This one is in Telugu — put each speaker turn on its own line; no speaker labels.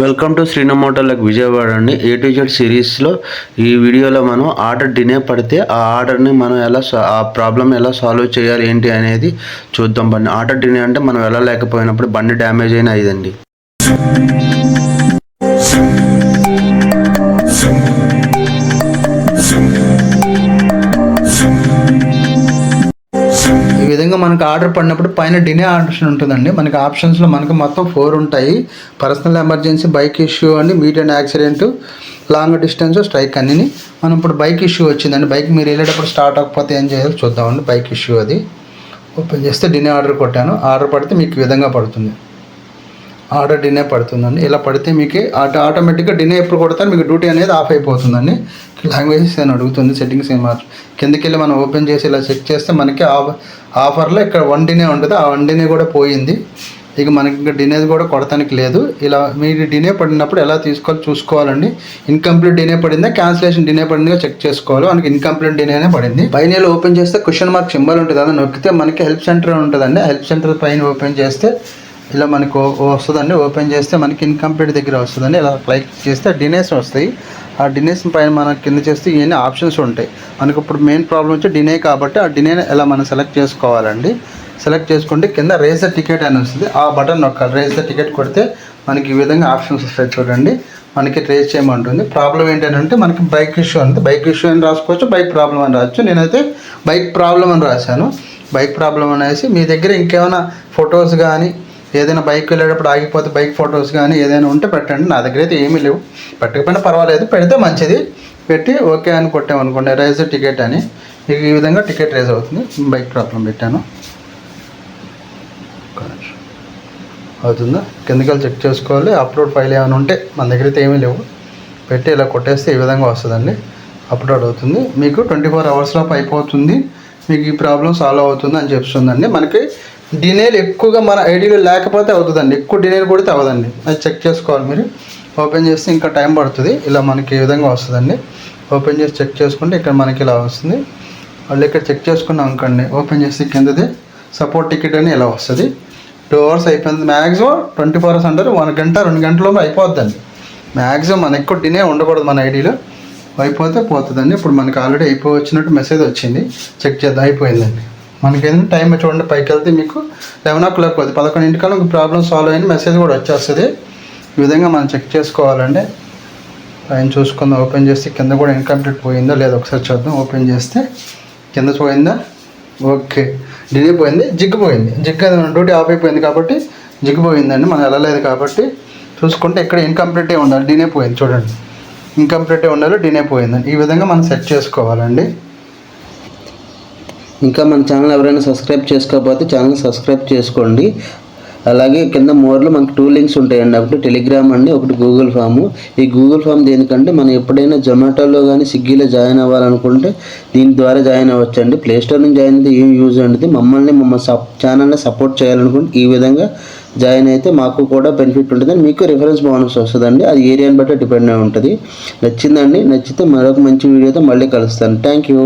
వెల్కమ్ టు శ్రీనమోటోలకు విజయవాడ అండి. ఏ టు జెడ్ సిరీస్లో ఈ వీడియోలో మనం ఆర్డర్ డిలే పడితే ఆ ఆర్డర్ని మనం ఆ ప్రాబ్లం ఎలా సాల్వ్ చేయాలి ఏంటి అనేది చూద్దాం. బండి ఆర్డర్ డిలే అంటే మనం వెళ్ళలేకపోయినప్పుడు బండి డ్యామేజ్ అయినా ఇదండి.
ఈ విధంగా మనకు ఆర్డర్ పడినప్పుడు పైన డినే ఆప్షన్ ఉంటుందండి. మనకి ఆప్షన్స్లో మనకు మొత్తం 4 ఉంటాయి. పర్సనల్ ఎమర్జెన్సీ, బైక్ ఇష్యూ అండి, meet and accident, long distance, strike అన్నీ. మనం ఇప్పుడు బైక్ ఇష్యూ వచ్చిందండి. బైక్ మీరు వెళ్ళేటప్పుడు స్టార్ట్ అవ్వకపోతే ఏం చేయాలో చూద్దామండి. బైక్ ఇష్యూ అది ఓపెన్ చేస్తే డినే ఆర్డర్ కొట్టాను. ఆర్డర్ పడితే మీకు ఈ విధంగా పడుతుంది. ఆర్డర్ డినే పడుతుందండి. ఇలా పడితే మీకు ఆటోమేటిక్గా డినే ఎప్పుడు కొడతారు మీకు డ్యూటీ అనేది ఆఫ్ అయిపోతుందండి. లాంగ్వేజెస్ అని అడుగుతుంది, సెట్టింగ్స్ ఏం మార్చు కిందకి వెళ్ళి మనం ఓపెన్ చేసి ఇలా చెక్ చేస్తే మనకి ఆఫర్లో ఇక్కడ 1 డినే ఉంటుంది. ఆ 1 డినే కూడా పోయింది. ఇక మనకి ఇంకా డినే కూడా కొడతానికి లేదు. ఇలా మీరు డినే పడినప్పుడు ఎలా తీసుకోవాలి చూసుకోవాలండి. ఇన్కంప్లీట్ డినే పడిందా, క్యాన్సిలేషన్ డినే పడిందిగా చెక్ చేసుకోవాలి. మనకి ఇన్కంప్లీట్ డినేనే పడింది. పైన ఓపెన్ చేస్తే క్వశ్చన్ మార్క్ సింబల్ ఉంటుంది, అది నొక్కితే మనకి హెల్ప్ సెంటర్ ఉంటుందండి. హెల్ప్ సెంటర్ పైన ఓపెన్ చేస్తే ఇలా మనకు వస్తుందండి. ఓపెన్ చేస్తే మనకి ఇన్కంప్లీట్ దగ్గర వస్తుందండి. ఇలా క్లిక్ చేస్తే డినేస్ వస్తాయి. ఆ డినేస్ పైన మనం కింద చేస్తే ఇవన్నీ ఆప్షన్స్ ఉంటాయి. మనకు ఇప్పుడు మెయిన్ ప్రాబ్లం వచ్చి డినే కాబట్టి ఆ డినే ఎలా మనం సెలెక్ట్ చేసుకోవాలండి. సెలెక్ట్ చేసుకుంటే కింద రేజ్ ద టికెట్ అని వస్తుంది. ఆ బటన్ నొక్కాలి. రేజ్ ద టికెట్ కొడితే మనకి ఈ విధంగా ఆప్షన్స్ వస్తాయి చూడండి. మనకి రేజ్ చేయమంటుంది. ప్రాబ్లం ఏంటంటే మనకి బైక్ ఇష్యూ అంటే బైక్ ఇష్యూ అని రాసుకోవచ్చు, బైక్ ప్రాబ్లం అని రావచ్చు. నేనైతే బైక్ ప్రాబ్లం అని రాశాను. బైక్ ప్రాబ్లం అనేసి మీ దగ్గర ఇంకేమైనా ఫొటోస్ కానీ ఏదైనా బైక్ వెళ్ళేటప్పుడు ఆగిపోతే బైక్ ఫొటోస్ కానీ ఏదైనా ఉంటే పెట్టండి. నా దగ్గర అయితే ఏమీ లేవు. పెట్టకపోయినా పర్వాలేదు, పెడితే మంచిది. పెట్టి ఓకే అని కొట్టామనుకోండి రైజ్ టికెట్ అని ఈ విధంగా టికెట్ రైజ్ అవుతుంది. బైక్ ప్రాబ్లం పెట్టాను, అవుతుందా కిందకి చెక్ చేసుకోవాలి. అప్లోడ్ ఫైల్ ఏమైనా ఉంటే మన దగ్గర అయితే ఏమీ లేవు. పెట్టి ఇలా కొట్టేస్తే ఈ విధంగా వస్తుందండి. అప్లోడ్ అవుతుంది. మీకు 24 అవర్స్లోపు అయిపోతుంది. మీకు ఈ ప్రాబ్లం సాల్వ్ అవుతుంది అని చెప్తుందండి. మనకి డినేలు ఎక్కువగా మన ఐడీలో లేకపోతే అవుతుందండి. ఎక్కువ డినేలు కొడితే అవ్వదండి. అది చెక్ చేసుకోవాలి మీరు. ఓపెన్ చేస్తే ఇంకా టైం పడుతుంది. ఇలా మనకి ఈ విధంగా వస్తుందండి. ఓపెన్ చేసి చెక్ చేసుకుంటే ఇక్కడ మనకి ఇలా వస్తుంది. మళ్ళీ ఇక్కడ చెక్ చేసుకున్నాం అనుకోండి. ఓపెన్ చేసి కిందది సపోర్ట్ టికెట్ అని ఇలా వస్తుంది. 2 అవర్స్ అయిపోయింది. మ్యాక్సిమం 24 అవర్స్ అంటారు, 1 గంట 2 గంటలలో అయిపోద్దండి. మ్యాక్సిమం మన ఎక్కువ డినే ఉండకూడదు మన ఐడీలో. అయిపోతే పోతుందండి. ఇప్పుడు మనకి ఆల్రెడీ అయిపోవచ్చినట్టు మెసేజ్ వచ్చింది. చెక్ చేద్దాం, అయిపోయిందండి. మనకి ఏదైనా టైం చూడండి, పైకి వెళ్తే మీకు 11 o'clock 11 మీకు ప్రాబ్లం సాల్వ్ అయిన మెసేజ్ కూడా వచ్చేస్తుంది. ఈ విధంగా మనం చెక్ చేసుకోవాలండి. పైన చూసుకుందాం. ఓపెన్ చేస్తే కింద కూడా ఇన్కంప్లీట్ పోయిందో లేదో ఒకసారి చూద్దాం. ఓపెన్ చేస్తే కింద పోయిందా, ఓకే డిలే పోయింది, జిగ్గిపోయింది. జిగ్గు డ్యూటీ ఆఫ్ అయిపోయింది కాబట్టి జిగ్గిపోయిందండి. మనం వెళ్ళలేదు కాబట్టి చూసుకుంటే ఇక్కడ ఇన్కంప్లీటే ఉండాలి, డిలే పోయింది చూడండి. ఇన్కంప్లీటే ఉండాలి, డిలే పోయిందండి. ఈ విధంగా మనం సెట్ చేసుకోవాలండి.
ఇంకా మన ఛానల్ ఎవరైనా సబ్స్క్రైబ్ చేసుకోకపోతే ఛానల్ సబ్స్క్రైబ్ చేసుకోండి. అలాగే కింద మోర్లో మనకు 2 లింక్స్ ఉంటాయండి. ఒకటి టెలిగ్రామ్ అండి, ఒకటి గూగుల్ ఫామ్. ఈ గూగుల్ ఫామ్ దేనికంటే మనం ఎప్పుడైనా జొమాటోలో కానీ స్విగ్గీలో జాయిన్ అవ్వాలనుకుంటే దీని ద్వారా జాయిన్ అవ్వచ్చండి. ప్లేస్టోర్ నుంచి జాయిన్ అయితే ఏం యూజ్ అనేది మమ్మల్ని ఛానల్ని సపోర్ట్ చేయాలనుకుంటే ఈ విధంగా జాయిన్ అయితే మాకు కూడా బెనిఫిట్ ఉంటుంది. మీకు రిఫరెన్స్ బోనస్ వస్తుందండి. అది ఏరియాని బట్టి డిపెండ్ అయి ఉంటుంది. నచ్చిందండి. నచ్చితే మరొక మంచి వీడియోతో మళ్ళీ కలుస్తాను. Thank you.